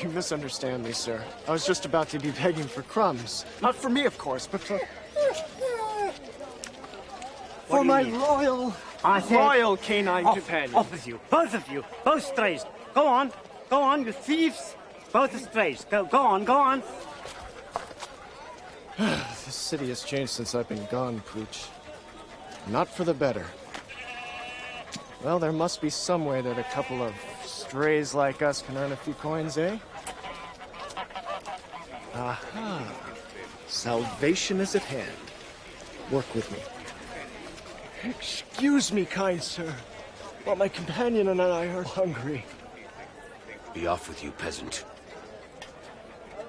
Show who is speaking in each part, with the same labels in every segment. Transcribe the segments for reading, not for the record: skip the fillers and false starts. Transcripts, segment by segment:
Speaker 1: misunderstand me, sir. I was just about to be begging for crumbs. Not for me, of course, but for my royal canine companion.
Speaker 2: Off with you, both strays. Go on, you thieves. Both strays. Go on.
Speaker 1: This city has changed since I've been gone, Pooch. Not for the better. Well, there must be some way that a couple of strays like us can earn a few coins, eh? Aha. Salvation is at hand. Work with me. Excuse me, kind sir, but my companion and I are hungry.
Speaker 3: Be off with you, peasant.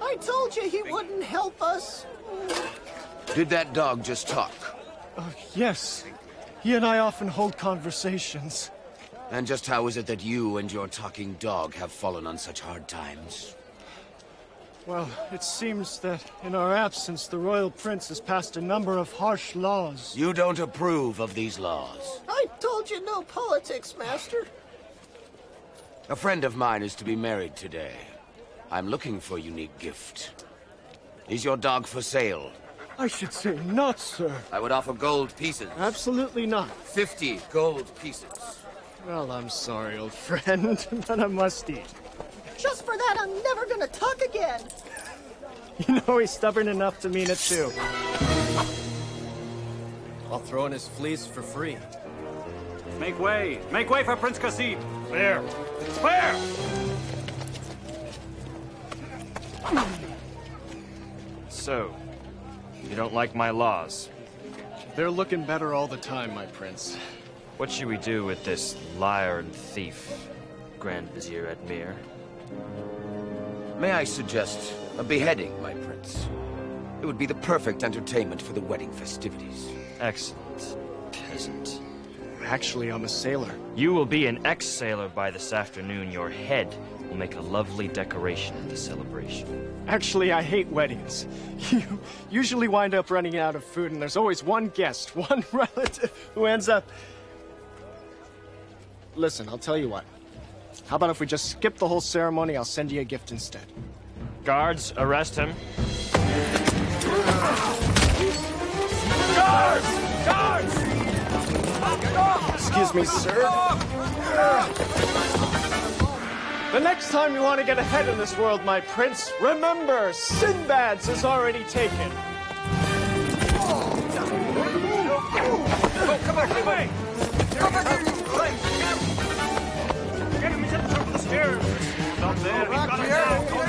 Speaker 4: I told you he wouldn't help us.
Speaker 3: Did that dog just talk?
Speaker 1: Yes. He and I often hold conversations.
Speaker 3: And just how is it that you and your talking dog have fallen on such hard times?
Speaker 1: Well, it seems that in our absence, the royal prince has passed a number of harsh laws.
Speaker 3: You don't approve of these laws.
Speaker 4: I told you no politics, Master.
Speaker 3: A friend of mine is to be married today. I'm looking for a unique gift. Is your dog for sale?
Speaker 1: I should say not, sir.
Speaker 3: I would offer gold pieces.
Speaker 1: Absolutely not.
Speaker 3: 50 gold pieces.
Speaker 1: Well, I'm sorry, old friend, but I must eat.
Speaker 4: Just for that, I'm never gonna talk again.
Speaker 1: You know he's stubborn enough to mean it, too.
Speaker 5: I'll throw in his fleece for free.
Speaker 2: Make way for Prince Qasid. Clear. Clear!
Speaker 5: So, you don't like my laws?
Speaker 1: They're looking better all the time, my prince.
Speaker 5: What should we do with this liar and thief, Grand Vizier Admir?
Speaker 3: May I suggest a beheading, my prince? It would be the perfect entertainment for the wedding festivities.
Speaker 5: Excellent, peasant.
Speaker 1: Actually, I'm a sailor.
Speaker 5: You will be an ex-sailor by this afternoon. Your head will make a lovely decoration at the celebration.
Speaker 1: Actually, I hate weddings. You usually wind up running out of food, and there's always one guest, one relative, who ends up... Listen, I'll tell you what. How about if we just skip the whole ceremony? I'll send you a gift instead.
Speaker 5: Guards, arrest him.
Speaker 2: Guards! Guards!
Speaker 1: Excuse me, sir. The next time you want to get ahead in this world, my prince, remember, Sinbad's is already taken.
Speaker 2: Oh, come back, come back! Come back here, you place! Get him, he's at the top of the stairs! Stop there, we've got him now! Go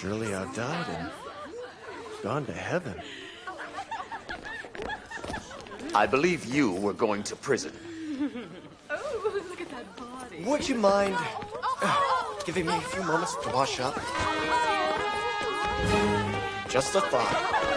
Speaker 1: Surely I've died and gone to heaven.
Speaker 6: I believe you were going to prison.
Speaker 7: Oh, look at that body.
Speaker 1: Would you mind giving me a few moments to wash up? Just a thought.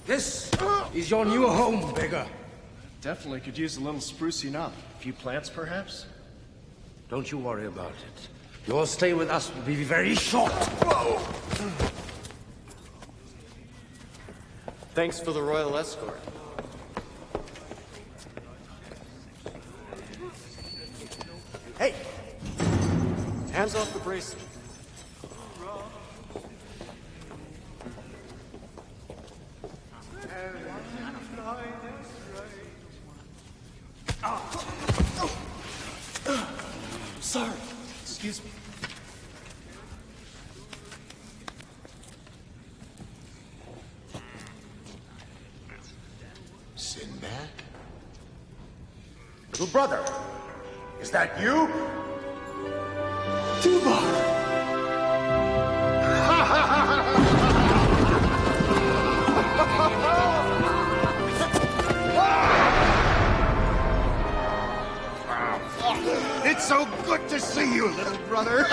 Speaker 8: This is your new home, beggar.
Speaker 1: Definitely could use a little sprucing up. A few plants, perhaps?
Speaker 8: Don't you worry about it. Your stay with us will be very short. Whoa!
Speaker 1: Thanks for the royal escort. Hey! Hands off the bracelet. Sorry. Excuse me.
Speaker 6: Sinbad? Little brother, is that you?
Speaker 1: Doubar!
Speaker 6: It's so good to see you, little brother.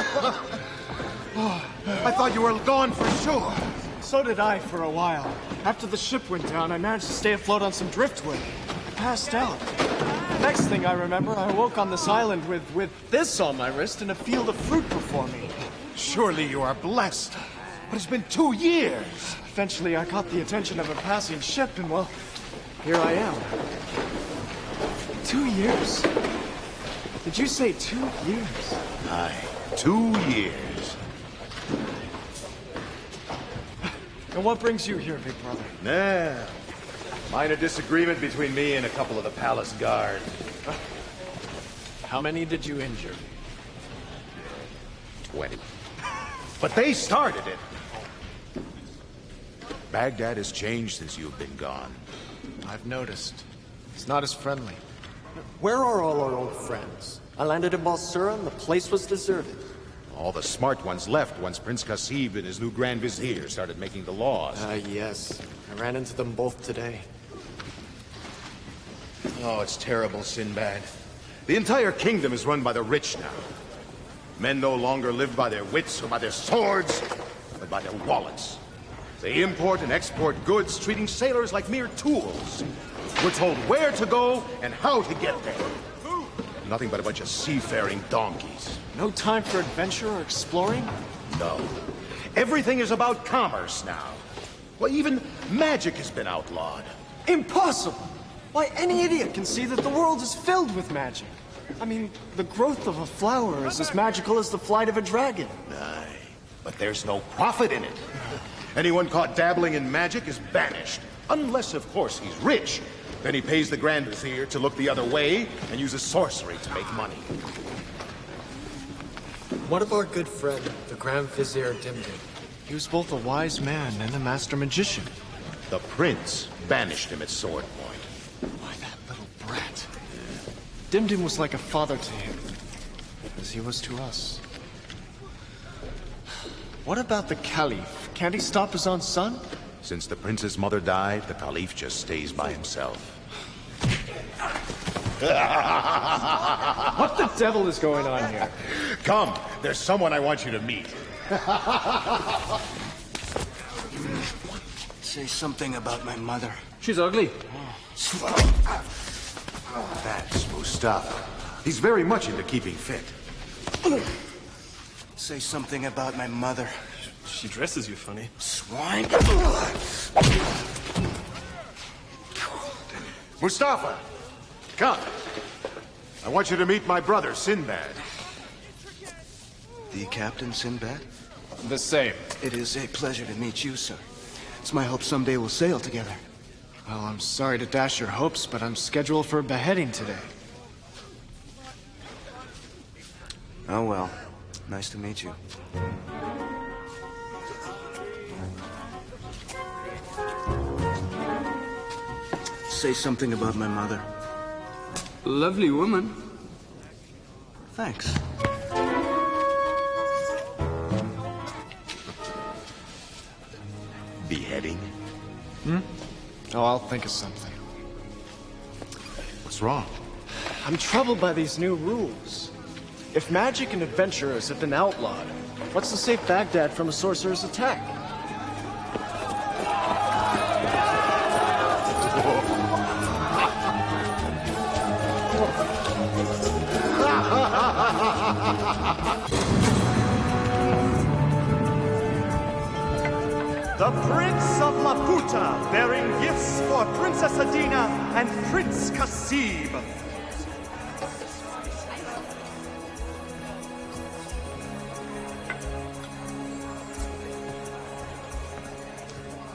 Speaker 6: I thought you were gone for sure.
Speaker 1: So did I for a while. After the ship went down, I managed to stay afloat on some driftwood. I passed out. Next thing I remember, I woke on this island with this on my wrist and a field of fruit before me.
Speaker 6: Surely you are blessed. But it's been 2 years.
Speaker 1: Eventually, I caught the attention of a passing ship, and well, here I am. 2 years? Did you say 2 years?
Speaker 6: Aye, 2 years.
Speaker 1: And what brings you here, big brother?
Speaker 6: Nah. Minor disagreement between me and a couple of the palace guard.
Speaker 1: How many did you injure?
Speaker 6: 20. But they started it. Baghdad has changed since you've been gone.
Speaker 1: I've noticed. It's not as friendly. Where are all our old friends? I landed in Balsura and the place was deserted.
Speaker 6: All the smart ones left once Prince Qasib and his new Grand Vizier started making the laws.
Speaker 1: Yes. I ran into them both today.
Speaker 6: Oh, it's terrible, Sinbad. The entire kingdom is run by the rich now. Men no longer live by their wits or by their swords, but by their wallets. They import and export goods, treating sailors like mere tools. We're told where to go and how to get there. Nothing but a bunch of seafaring donkeys.
Speaker 1: No time for adventure or exploring?
Speaker 6: No. Everything is about commerce now. Well, even magic has been outlawed.
Speaker 1: Impossible! Why, any idiot can see that the world is filled with magic. I mean, the growth of a flower is as magical as the flight of a dragon.
Speaker 6: Aye, but there's no profit in it. Anyone caught dabbling in magic is banished. Unless, of course, he's rich. Then he pays the Grand Vizier to look the other way and uses sorcery to make money.
Speaker 1: What of our good friend, the Grand Vizier Dimdim? He was both a wise man and a master magician.
Speaker 6: The prince banished him at sword point.
Speaker 1: Why, that little brat. Dimdim was like a father to him, as he was to us. What about the Caliph? Can't he stop his own son?
Speaker 6: Since the prince's mother died, the Caliph just stays by himself.
Speaker 1: What the devil is going on here?
Speaker 6: Come, there's someone I want you to meet.
Speaker 8: Say something about my mother.
Speaker 1: She's ugly.
Speaker 6: That's Mustafa. He's very much into keeping fit.
Speaker 8: Say something about my mother.
Speaker 1: She dresses you funny.
Speaker 8: Swine.
Speaker 6: Mustafa, come. I want you to meet my brother, Sinbad.
Speaker 8: The Captain Sinbad?
Speaker 1: The same.
Speaker 8: It is a pleasure to meet you, sir. It's my hope someday we'll sail together.
Speaker 1: Well, I'm sorry to dash your hopes, but I'm scheduled for a beheading today.
Speaker 8: Oh, well. Nice to meet you. Say something about my mother. Lovely woman. Thanks.
Speaker 6: Beheading?
Speaker 1: Oh, I'll think of something.
Speaker 6: What's wrong?
Speaker 1: I'm troubled by these new rules. If magic and adventurers have been outlawed, what's to save Baghdad from a sorcerer's attack?
Speaker 2: The Prince of Laputa, bearing gifts for Princess Adina and Prince Kasib.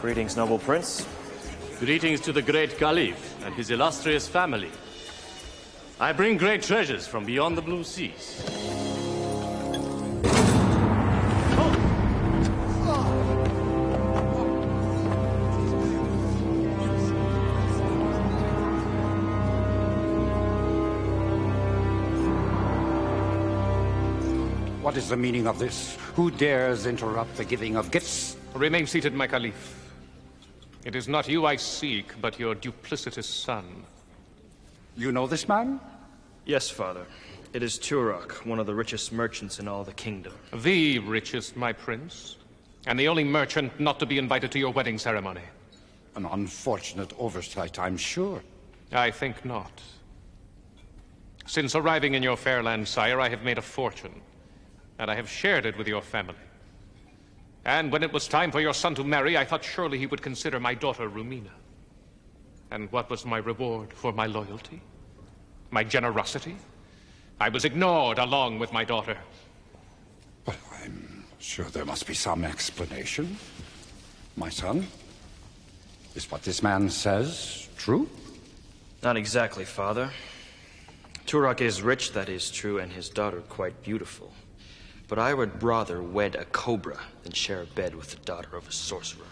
Speaker 5: Greetings, noble prince.
Speaker 9: Greetings to the great Caliph and his illustrious family. I bring great treasures from beyond the blue seas.
Speaker 10: What is the meaning of this? Who dares interrupt the giving of gifts?
Speaker 9: Remain seated, my Caliph. It is not you I seek, but your duplicitous son.
Speaker 10: You know this man?
Speaker 5: Yes, father. It is Turok, one of the richest merchants in all the kingdom.
Speaker 9: The richest, my prince. And the only merchant not to be invited to your wedding ceremony.
Speaker 10: An unfortunate oversight, I'm sure.
Speaker 9: I think not. Since arriving in your fair land, sire, I have made a fortune. And I have shared it with your family. And when it was time for your son to marry, I thought surely he would consider my daughter Rumina. And what was my reward for my loyalty? My generosity? I was ignored along with my daughter.
Speaker 10: Well, I'm sure there must be some explanation. My son, is what this man says true?
Speaker 5: Not exactly, father. Turok is rich, that is true, and his daughter quite beautiful. But I would rather wed a cobra than share a bed with the daughter of a sorcerer.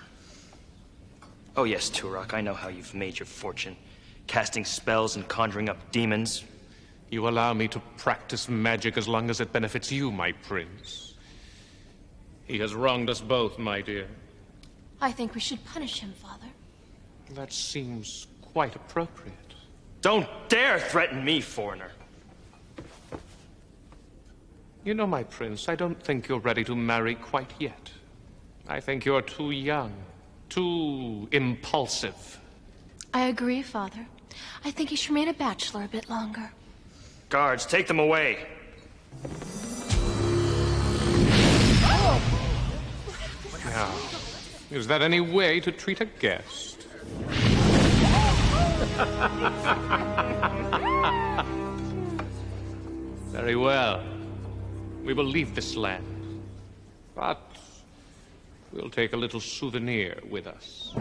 Speaker 5: Oh yes, Turok, I know how you've made your fortune. Casting spells and conjuring up demons.
Speaker 9: You allow me to practice magic as long as it benefits you, my prince. He has wronged us both, my dear.
Speaker 7: I think we should punish him, Father.
Speaker 9: That seems quite appropriate.
Speaker 5: Don't dare threaten me, foreigner.
Speaker 9: You know, my prince, I don't think you're ready to marry quite yet. I think you're too young, too impulsive.
Speaker 7: I agree, Father. I think he should remain a bachelor a bit longer.
Speaker 5: Guards, take them away.
Speaker 9: Now, is that any way to treat a guest? Very well. We will leave this land. But we'll take a little souvenir with us.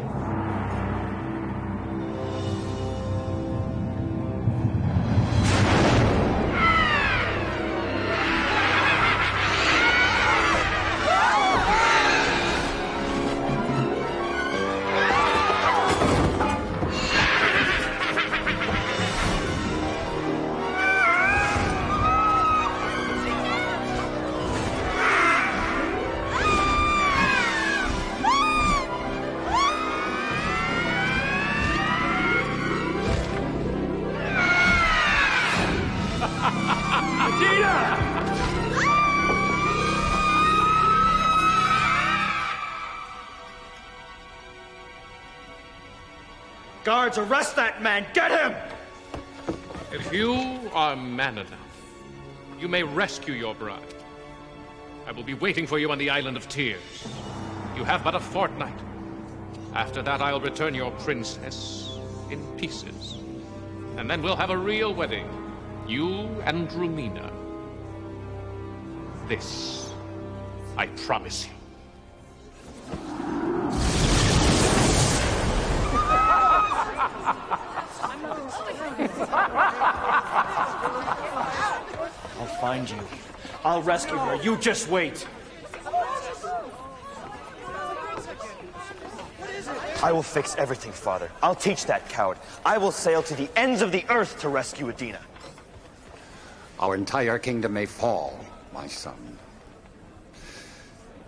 Speaker 1: Guards, arrest that man! Get him!
Speaker 9: If you are man enough, you may rescue your bride. I will be waiting for you on the Island of Tears. You have but a fortnight. After that, I'll return your princess in pieces. And then we'll have a real wedding. You and Rumina. This, I promise you.
Speaker 1: I'll find you. I'll rescue her. You just wait.
Speaker 11: I will fix everything, Father. I'll teach that coward. I will sail to the ends of the earth to rescue Adina.
Speaker 10: Our entire kingdom may fall, my son.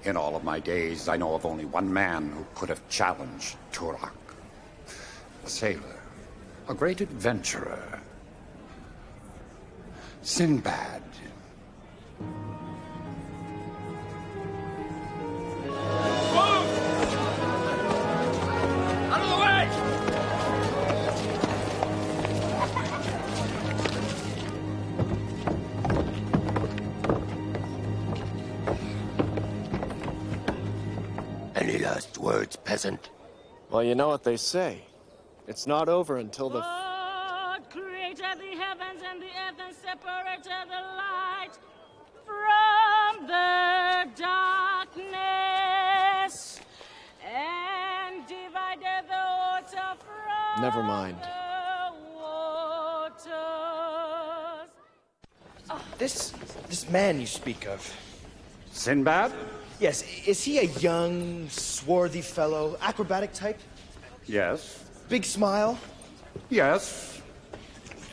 Speaker 10: In all of my days, I know of only one man who could have challenged Turak. A sailor, a great adventurer. Sinbad.
Speaker 2: Out of the way!
Speaker 8: Any last words, peasant?
Speaker 1: Well, you know what they say. It's not over until the...
Speaker 12: God created the heavens and the earth and separated the light from the darkness and divided the water from
Speaker 1: Never mind.
Speaker 12: the waters.
Speaker 11: This man you speak of.
Speaker 10: Sinbad?
Speaker 11: Yes, is he a young, swarthy fellow, acrobatic type?
Speaker 10: Yes.
Speaker 11: Big smile?
Speaker 10: Yes.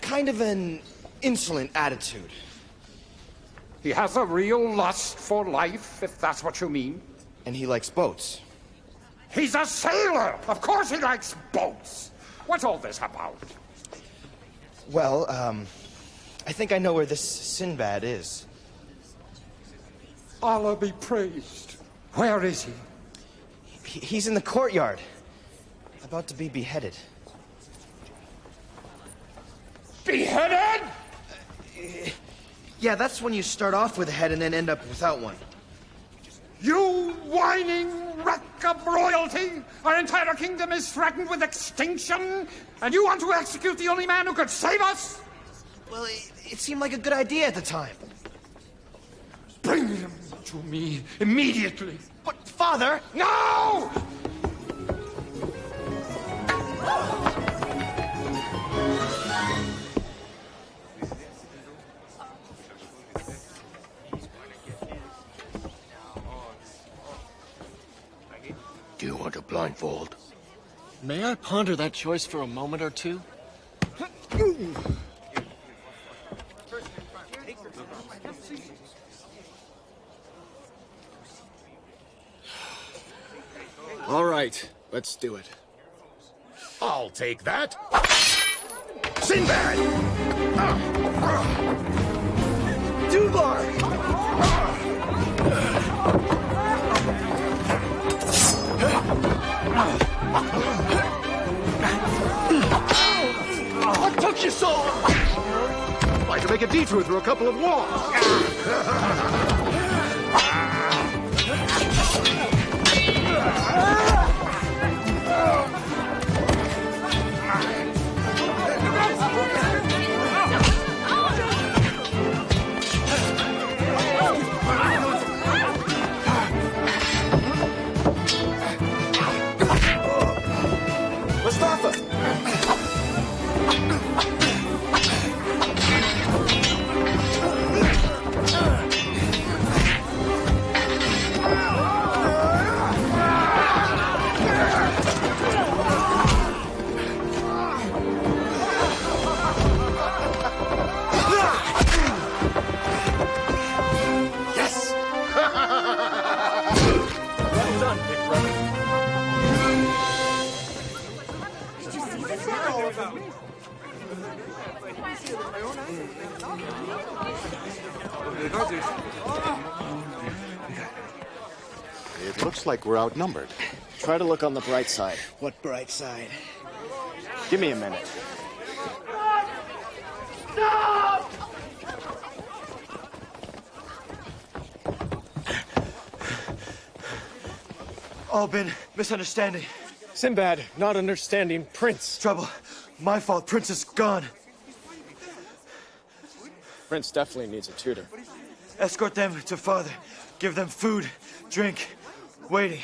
Speaker 11: Kind of an insolent attitude.
Speaker 10: He has a real lust for life, if that's what you mean.
Speaker 11: And he likes boats.
Speaker 10: He's a sailor! Of course he likes boats! What's all this about?
Speaker 11: Well, I think I know where this Sinbad is.
Speaker 10: Allah be praised. Where is he?
Speaker 11: He's in the courtyard. About to be beheaded.
Speaker 10: Beheaded?
Speaker 11: Yeah, that's when you start off with a head and then end up without one.
Speaker 10: You whining wreck of royalty! Our entire kingdom is threatened with extinction, and you want to execute the only man who could save us?
Speaker 11: Well, it seemed like a good idea at the time.
Speaker 10: Bring him to me immediately.
Speaker 11: But, Father...
Speaker 10: No!
Speaker 8: Do you want a blindfold?
Speaker 1: May I ponder that choice for a moment or two? All right, let's do it.
Speaker 6: I'll take that. Sinbad!
Speaker 11: Doubar!
Speaker 6: What took you so long? Like to make a detour through a couple of walls. It looks like we're outnumbered.
Speaker 1: Try to look on the bright side.
Speaker 4: What bright side?
Speaker 1: Give me a minute.
Speaker 11: All been misunderstanding.
Speaker 1: Sinbad, not understanding Prince.
Speaker 11: Trouble. My fault. Prince is gone.
Speaker 1: Prince definitely needs a tutor.
Speaker 11: Escort them to father. Give them food, drink, waiting.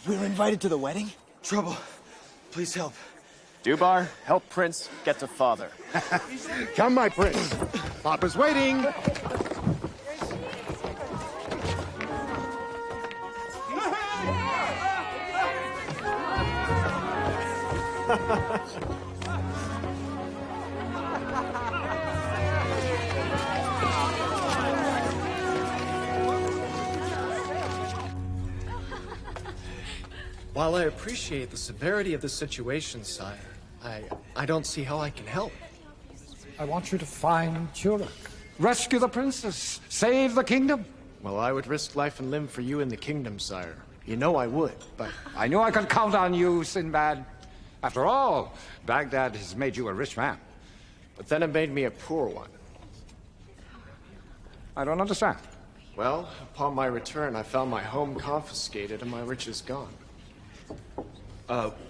Speaker 4: We were invited to the wedding?
Speaker 11: Trouble. Please help.
Speaker 1: Doubar, help Prince get to father.
Speaker 6: Come, my prince. Papa's waiting.
Speaker 1: While I appreciate the severity of the situation, sire, I don't see how I can help.
Speaker 10: I want you to find Turok. Rescue the princess. Save the kingdom.
Speaker 1: Well, I would risk life and limb for you in the kingdom, sire. You know I would, but...
Speaker 10: I knew I could count on you, Sinbad. After all, Baghdad has made you a rich man.
Speaker 1: But then it made me a poor one.
Speaker 10: I don't understand.
Speaker 1: Well, upon my return, I found my home confiscated and my riches gone.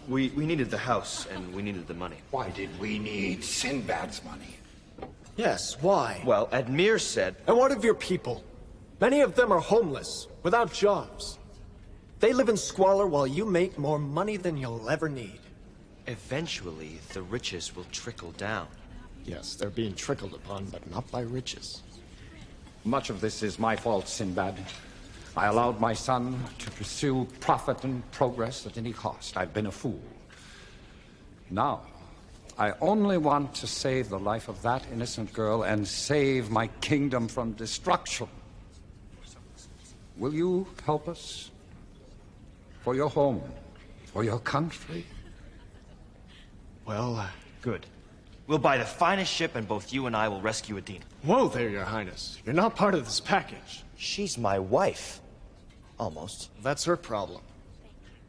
Speaker 5: We needed the house, and we needed the money.
Speaker 10: Why did we need Sinbad's money?
Speaker 1: Yes, why?
Speaker 5: Well, Admir said...
Speaker 1: And what of your people? Many of them are homeless, without jobs. They live in squalor while you make more money than you'll ever need.
Speaker 5: Eventually, the riches will trickle down.
Speaker 1: Yes, they're being trickled upon, but not by riches.
Speaker 10: Much of this is my fault, Sinbad. I allowed my son to pursue profit and progress at any cost. I've been a fool. Now, I only want to save the life of that innocent girl and save my kingdom from destruction. Will you help us? For your home, for your country?
Speaker 1: Well,
Speaker 5: Good. We'll buy the finest ship, and both you and I will rescue Adina.
Speaker 1: whoa there, your highness. You're not part of this package.
Speaker 5: She's my wife. Almost.
Speaker 1: That's her problem.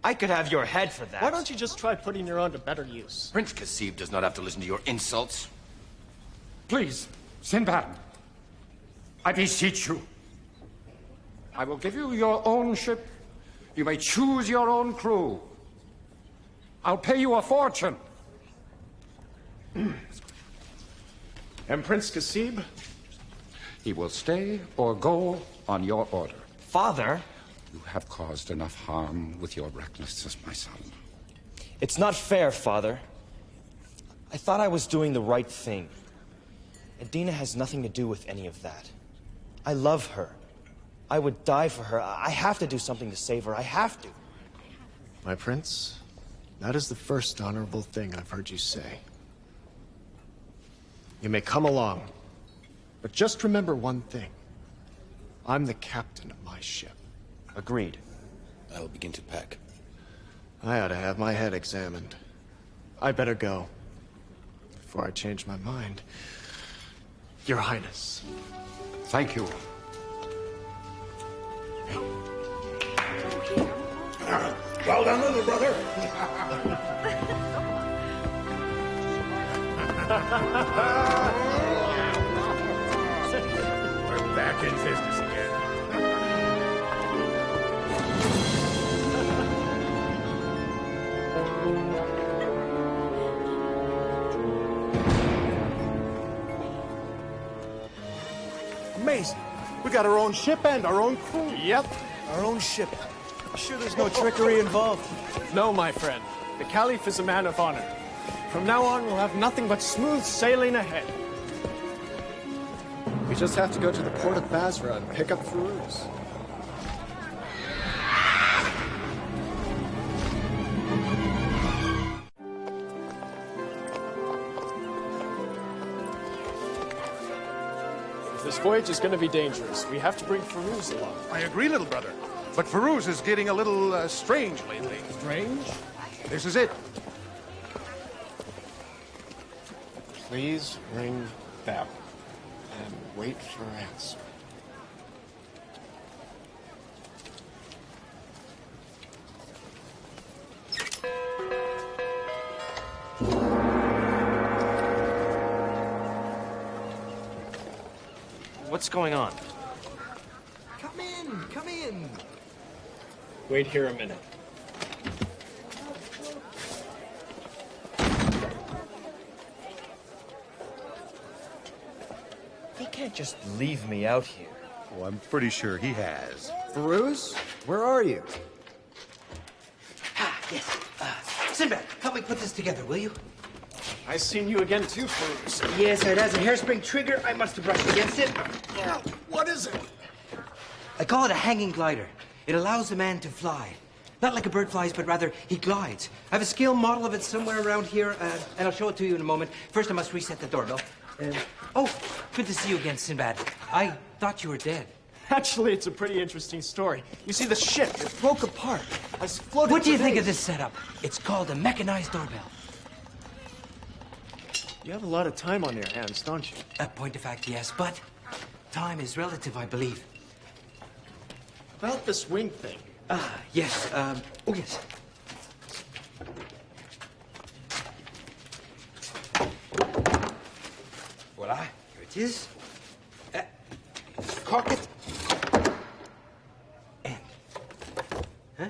Speaker 5: I could have your head for that.
Speaker 1: Why don't you just try putting her on to better use?
Speaker 3: Prince Kasib does not have to listen to your insults.
Speaker 10: Please, Sinbad, I beseech you. I will give you your own ship. You may choose your own crew. I'll pay you a fortune.
Speaker 1: And Prince Kasib?
Speaker 10: He will stay or go on your order.
Speaker 5: Father?
Speaker 10: You have caused enough harm with your recklessness, my son.
Speaker 5: It's not fair, Father. I thought I was doing the right thing. Adina has nothing to do with any of that. I love her. I would die for her. I have to do something to save her. I have to.
Speaker 1: My prince, that is the first honorable thing I've heard you say. You may come along, but just remember one thing. I'm the captain of my ship.
Speaker 5: Agreed.
Speaker 3: I will begin to pack.
Speaker 1: I ought to have my head examined. I better go. Before I change my mind. Your Highness.
Speaker 10: Thank you.
Speaker 6: Well done, little brother. We're back in business again. Amazing. We got our own ship and our own crew.
Speaker 1: Yep.
Speaker 4: Our own ship. Sure there's no trickery involved?
Speaker 1: No, my friend. The Caliph is a man of honor. From now on, we'll have nothing but smooth sailing ahead. We just have to go to the port of Basra and pick up Firouz. If this voyage is going to be dangerous, we have to bring Firouz along.
Speaker 6: I agree, little brother. But Firouz is getting a little strange lately.
Speaker 1: Strange?
Speaker 6: This is it.
Speaker 1: Please ring bell and wait for answer.
Speaker 5: What's going on?
Speaker 4: Come in, come in.
Speaker 5: Wait here a minute. He can't just leave me out here.
Speaker 6: Oh, I'm pretty sure he has.
Speaker 1: Farouz, where are you?
Speaker 8: Ah, yes. Sinbad, help me put this together, will you?
Speaker 1: I seen you again too, Farouz.
Speaker 8: Yes, it has a hairspring trigger. I must have brushed against it.
Speaker 1: What is it?
Speaker 8: I call it a hanging glider. It allows a man to fly. Not like a bird flies, but rather he glides. I have a scale model of it somewhere around here, and I'll show it to you in a moment. First, I must reset the doorbell. Oh, good to see you again, Sinbad. I thought you were dead.
Speaker 1: Actually, it's a pretty interesting story. You see, the ship, it broke apart. I was floating.
Speaker 8: What do you
Speaker 1: for
Speaker 8: think
Speaker 1: days.
Speaker 8: of this setup? It's called a mechanized doorbell.
Speaker 1: You have a lot of time on your hands, don't you?
Speaker 8: A point of fact, yes, but time is relative, I believe.
Speaker 1: About this wing thing.
Speaker 8: Yes, oh, yes. Voila, here it is. Cock it. And. Huh?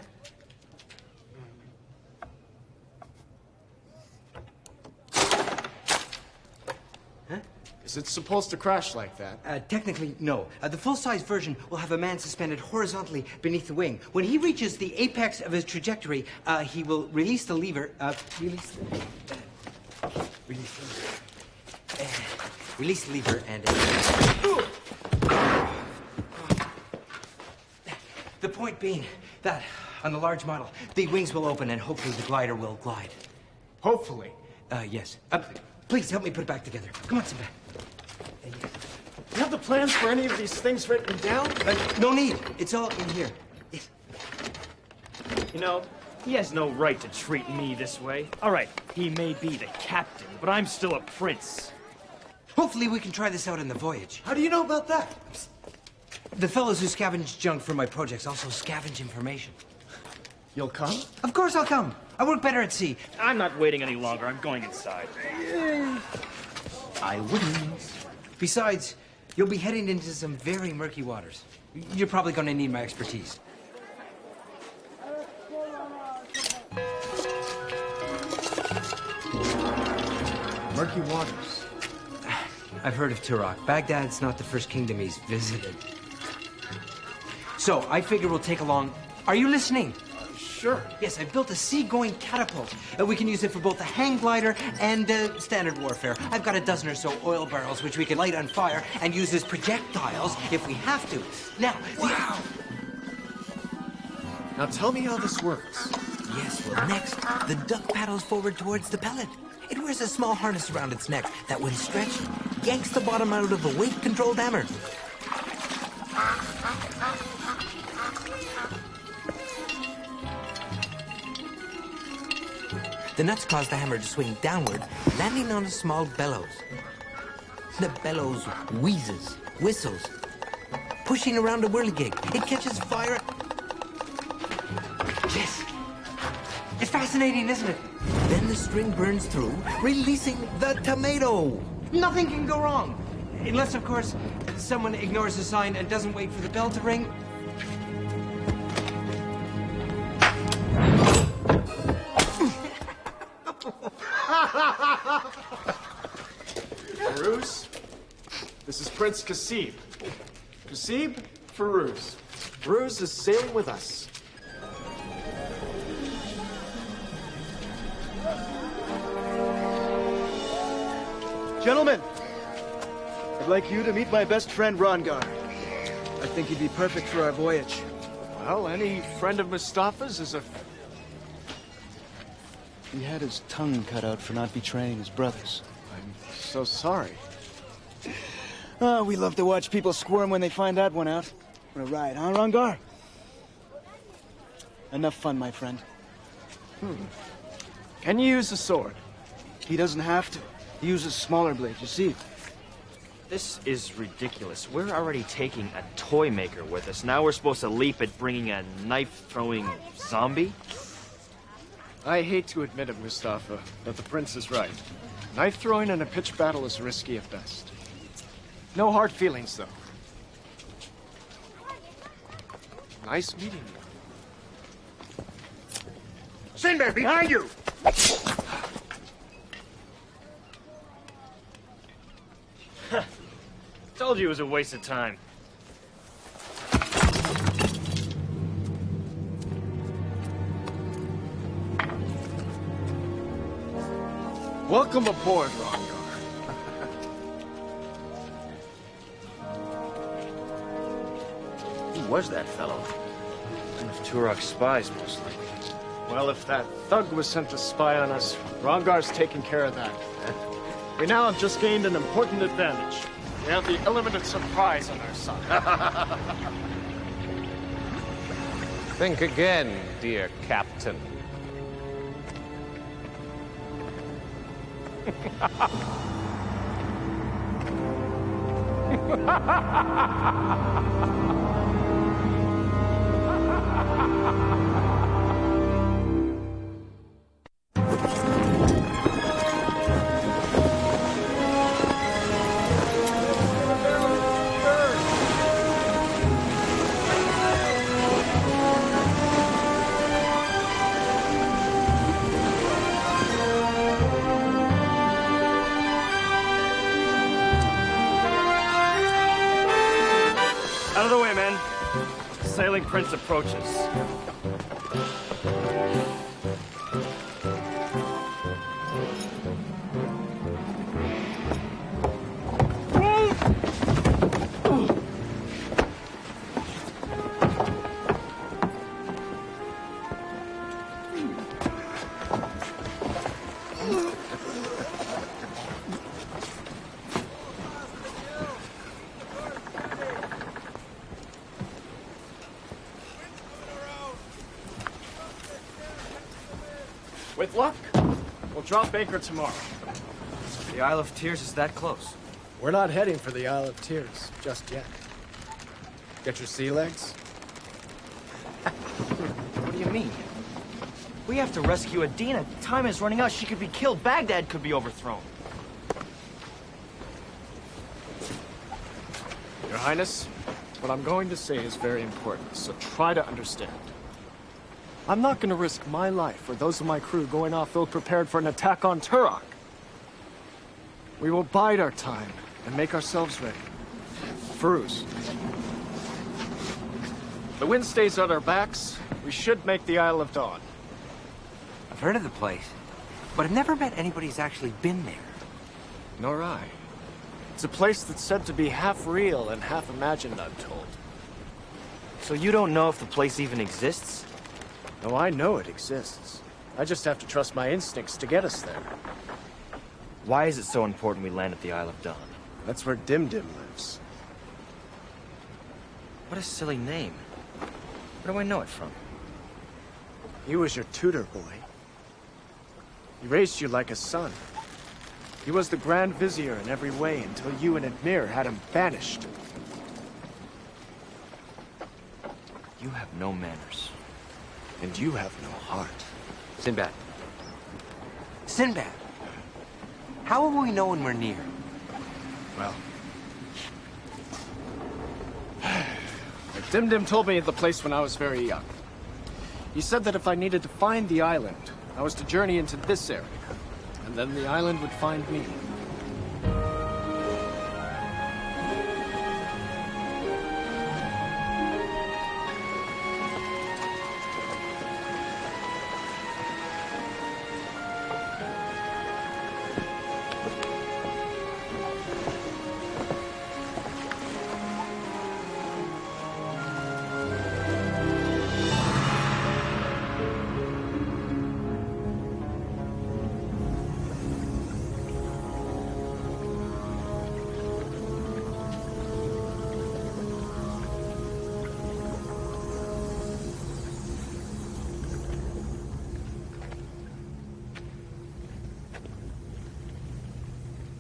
Speaker 8: Huh?
Speaker 1: Is it supposed to crash like that?
Speaker 8: Technically, no. The full-size version will have a man suspended horizontally beneath the wing. When he reaches the apex of his trajectory, he will release the lever. Release the lever and. The point being that on the large model, the wings will open and hopefully the glider will glide.
Speaker 1: Hopefully.
Speaker 8: Yes. Please help me put it back together. Come on, Sinbad.
Speaker 1: You have the plans for any of these things written down?
Speaker 8: No need. It's all in here. Yes.
Speaker 11: You know, he has no right to treat me this way. All right, he may be the captain, but I'm still a prince.
Speaker 8: Hopefully we can try this out on the voyage.
Speaker 1: How do you know about that?
Speaker 8: The fellows who scavenge junk for my projects also scavenge information.
Speaker 1: You'll come?
Speaker 8: Of course I'll come. I work better at sea.
Speaker 11: I'm not waiting any longer. I'm going inside.
Speaker 8: I wouldn't. Besides, you'll be heading into some very murky waters. You're probably going to need my expertise.
Speaker 1: Murky waters.
Speaker 8: I've heard of Turok. Baghdad's not the first kingdom he's visited. So, I figure we'll take along... Are you listening?
Speaker 1: Sure.
Speaker 8: Yes, I've built a sea-going catapult. We can use it for both the hang glider and standard warfare. I've got a dozen or so oil barrels which we can light on fire and use as projectiles if we have to. Now,
Speaker 1: wow! Now tell me how this works.
Speaker 8: Yes, well, next, the duck paddles forward towards the pellet. It wears a small harness around its neck that, when stretched, yanks the bottom out of a weight-controlled hammer. The nuts cause the hammer to swing downward, landing on a small bellows. The bellows wheezes, whistles, pushing around a whirligig. It catches fire. Yes! It's fascinating, isn't it? Then the string burns through, releasing the tomato. Nothing can go wrong. Unless, of course, someone ignores the sign and doesn't wait for the bell to ring.
Speaker 1: Farouz, this is Prince Kasib. Kasib, Farouz. Farouz is sailing with us.
Speaker 13: Gentlemen, I'd like you to meet my best friend, Rongar. I think he'd be perfect for our voyage.
Speaker 1: Well, any friend of Mustafa's is a...
Speaker 13: He had his tongue cut out for not betraying his brothers.
Speaker 1: I'm so sorry.
Speaker 13: Oh, we love to watch people squirm when they find that one out. What a ride, huh, Rongar? Enough fun, my friend.
Speaker 1: Can you use a sword?
Speaker 13: He doesn't have to. He uses smaller blades, you see.
Speaker 5: This is ridiculous. We're already taking a toy maker with us. Now we're supposed to leap at bringing a knife-throwing zombie?
Speaker 1: I hate to admit it, Mustafa, but the prince is right. Knife throwing in a pitched battle is risky at best. No hard feelings, though. Nice meeting you.
Speaker 2: Sinbad, behind you!
Speaker 11: Told you it was a waste of time.
Speaker 1: Welcome aboard, Rongar.
Speaker 11: Who was that fellow? One of Turok's spies, most likely.
Speaker 1: Well, if that thug was sent to spy on us, Rongar's taking care of that. We now have just gained an important advantage. We have the element of surprise on our side.
Speaker 9: Think again, dear Captain.
Speaker 11: Out of the way, men. Sailing Prince approaches.
Speaker 1: With luck, we'll drop anchor tomorrow.
Speaker 11: The Isle of Tears is that close.
Speaker 1: We're not heading for the Isle of Tears just yet. Get your sea legs?
Speaker 11: What do you mean? We have to rescue Adina. Time is running out. She could be killed. Baghdad could be overthrown.
Speaker 1: Your Highness, what I'm going to say is very important, so try to understand. I'm not going to risk my life or those of my crew going off ill-prepared for an attack on Turok. We will bide our time and make ourselves ready. Firuz. The wind stays at our backs. We should make the Isle of Dawn.
Speaker 8: I've heard of the place, but I've never met anybody who's actually been there.
Speaker 1: Nor I. It's a place that's said to be half real and half imagined, I'm told.
Speaker 11: So you don't know if the place even exists?
Speaker 1: No, I know it exists. I just have to trust my instincts to get us there.
Speaker 11: Why is it so important we land at the Isle of Dawn?
Speaker 1: That's where Dim Dim lives.
Speaker 11: What a silly name. Where do I know it from?
Speaker 1: He was your tutor, boy. He raised you like a son. He was the Grand Vizier in every way until you and Admir had him banished.
Speaker 11: You have no manners.
Speaker 1: And you have no heart.
Speaker 8: Sinbad. Sinbad! How will we know when we're near?
Speaker 1: Well... Dim Dim told me of the place when I was very young. He said that if I needed to find the island, I was to journey into this area, and then the island would find me.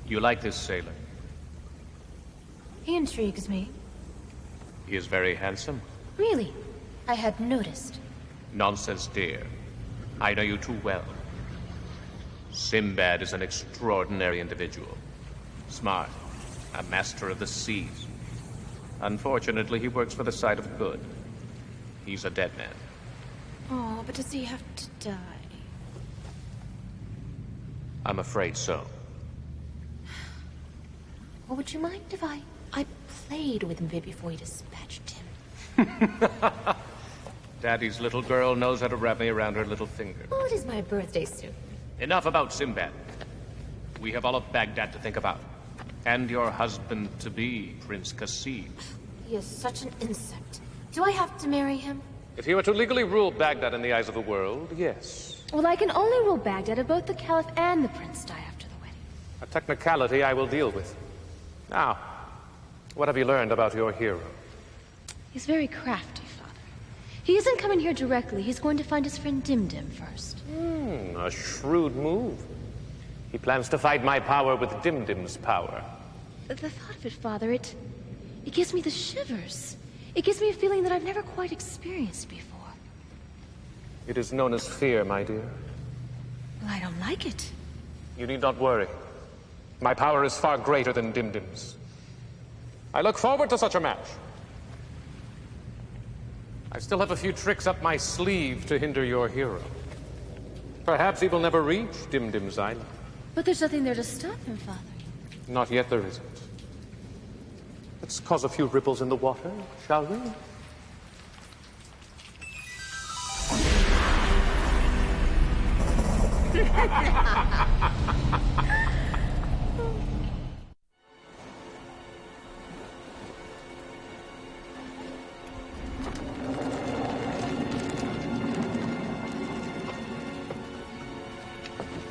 Speaker 9: You like this sailor?
Speaker 7: He intrigues me.
Speaker 9: He is very handsome.
Speaker 7: Really? I hadn't noticed.
Speaker 9: Nonsense, dear. I know you too well. Sinbad is an extraordinary individual. Smart. A master of the seas. Unfortunately, he works for the side of good. He's a dead man.
Speaker 7: Oh, but does he have to die?
Speaker 9: I'm afraid so.
Speaker 7: Well, would you mind if I played with him a bit before you dispatched him?
Speaker 9: Daddy's little girl knows how to wrap me around her little finger.
Speaker 7: Oh, it is my birthday soon.
Speaker 9: Enough about Sinbad. We have all of Baghdad to think about. And your husband-to-be, Prince Qasim.
Speaker 7: He is such an insect. Do I have to marry him?
Speaker 9: If he were to legally rule Baghdad in the eyes of the world, yes.
Speaker 7: Well, I can only rule Baghdad if both the Caliph and the Prince die after the wedding.
Speaker 9: A technicality I will deal with. Now, what have you learned about your hero?
Speaker 7: He's very crafty, Father. He isn't coming here directly. He's going to find his friend Dimdim first.
Speaker 9: A shrewd move. He plans to fight my power with Dimdim's power.
Speaker 7: The thought of it, Father, it gives me the shivers. It gives me a feeling that I've never quite experienced before.
Speaker 9: It is known as fear, my dear.
Speaker 7: Well, I don't like it.
Speaker 9: You need not worry. My power is far greater than Dimdim's. I look forward to such a match. I still have a few tricks up my sleeve to hinder your hero. Perhaps he will never reach Dimdim's island.
Speaker 7: But there's nothing there to stop him, Father.
Speaker 9: Not yet there isn't. Let's cause a few ripples in the water, shall we?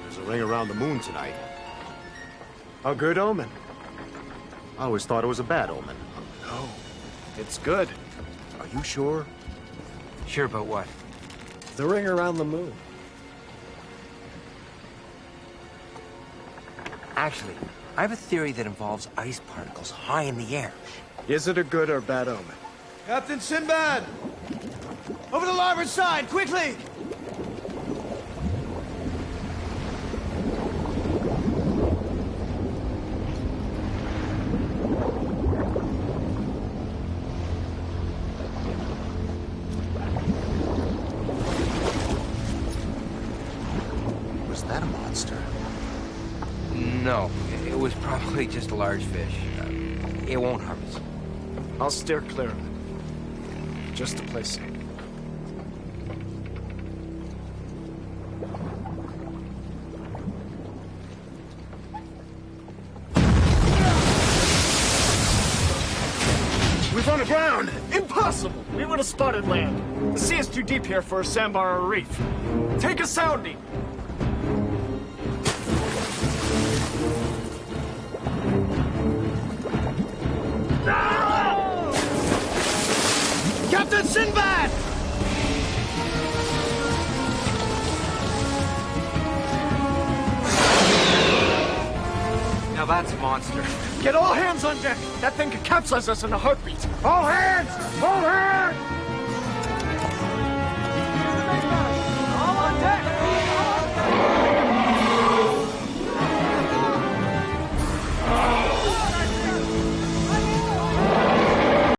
Speaker 6: There's a ring around the moon tonight.
Speaker 13: A good omen.
Speaker 6: I always thought it was a bad omen.
Speaker 13: No, it's good.
Speaker 6: Are you sure?
Speaker 8: Sure about what?
Speaker 13: The ring around the moon.
Speaker 8: Actually, I have a theory that involves ice particles high in the air.
Speaker 13: Is it a good or bad omen?
Speaker 1: Captain Sinbad! Over the larboard side, quickly!
Speaker 3: Was that a monster?
Speaker 8: No, it was probably just a large fish. It won't harm us.
Speaker 13: I'll steer clear of it. Just to play safe.
Speaker 1: We've run aground! Impossible! We would have spotted land. The sea is too deep here for a sandbar or a reef. Take a sounding! Captain Sinbad!
Speaker 8: Now that's a monster.
Speaker 1: Get all hands on deck! That thing could capsize us in a heartbeat!
Speaker 6: All hands! All hands!